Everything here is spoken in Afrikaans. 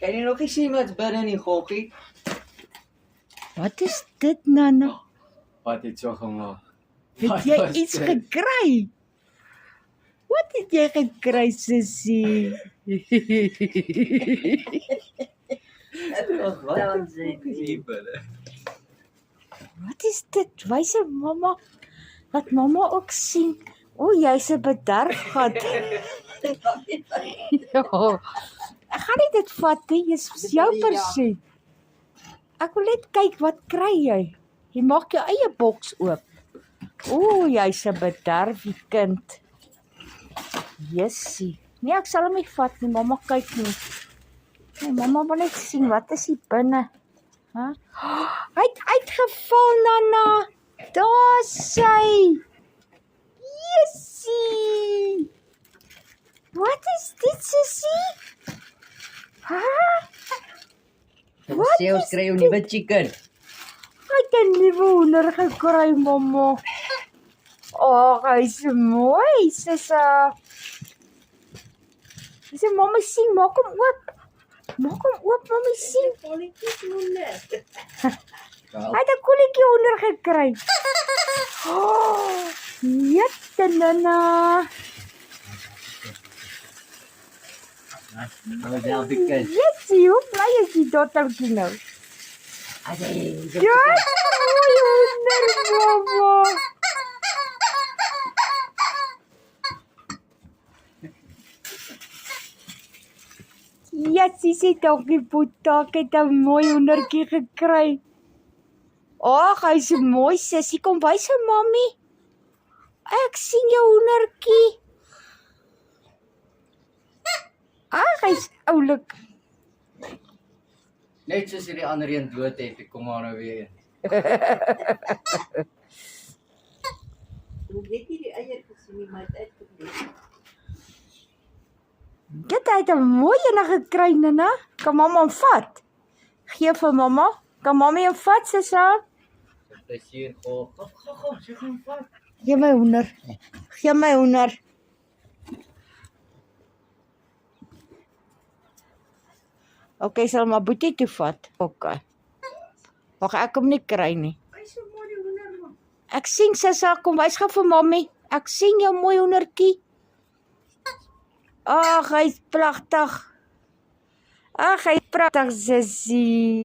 Kan jy nog nie sien wat's binne in die gokkie? Wat is dit, Nana? Wat het so gemaak? Het jy iets gekry? Wat het jy gekry, sussie? Wat is hier binne? Wat is dit? Wys aan mamma. Laat mamma ook sien. O, jy's 'n bederfgat. Ja. Ek gaan nie dit vat nie, dis jou persent. Ek wil net kyk, wat kry jy? Jy maak jou eie boks oop. O, jy's 'n bederfie kind. Jessie. Nee, ek sal hom nie vat nie, mamma kyk nie. Nee, mamma wil net sien, wat is hier binne? Huh? Hy het uitgeval, Nana. Daar sy. Jessie. Wat is dit, sussie? Wat Sê ons kry 'n nuwe chicken. Hy het 'n nuwe hoender gekry, mamma. Hy's mooi, sissa. Dis mamma sien, maak hom oop. Maak hom oop, mamma sien. Hy het 'n kolletjie hoender gekry. Jette, Nana. Wat wel bekend. Jessie, hoe bly is die dottertjie nou? Ja, mooi hoender, mamma. Jessie sê dankie, Boeta, ek het 'n mooi hoendertjie gekry. Ag, hy's mooi, sussie, kom wys vir mammie. Ek sien jou hoendertjie. Ag, hy's oulik. Net soos die ander een dood het, ek kom maar nou weer. Hoe weet jy die eier gesien nie, maar het uitgebreek. Dit het 'n mooi ene gekry, Nana. Kan mamma hom vat? Gee vir mamma. Kan mamma hom vat, sissa? Dit is hier gou. Gou, sy gaan vat. Gee my hoender. Gee my hoender. Okay, sal maar Boetie toe vat. Okay. Wag, ek kom nie kry nie. Hy's so mooi die hoender man. Ek sien sissa, kom wys gou vir mammie. Ek sien jou mooi hoendertjie. Ag, hy's pragtig. Ag, hy's pragtig, sussie.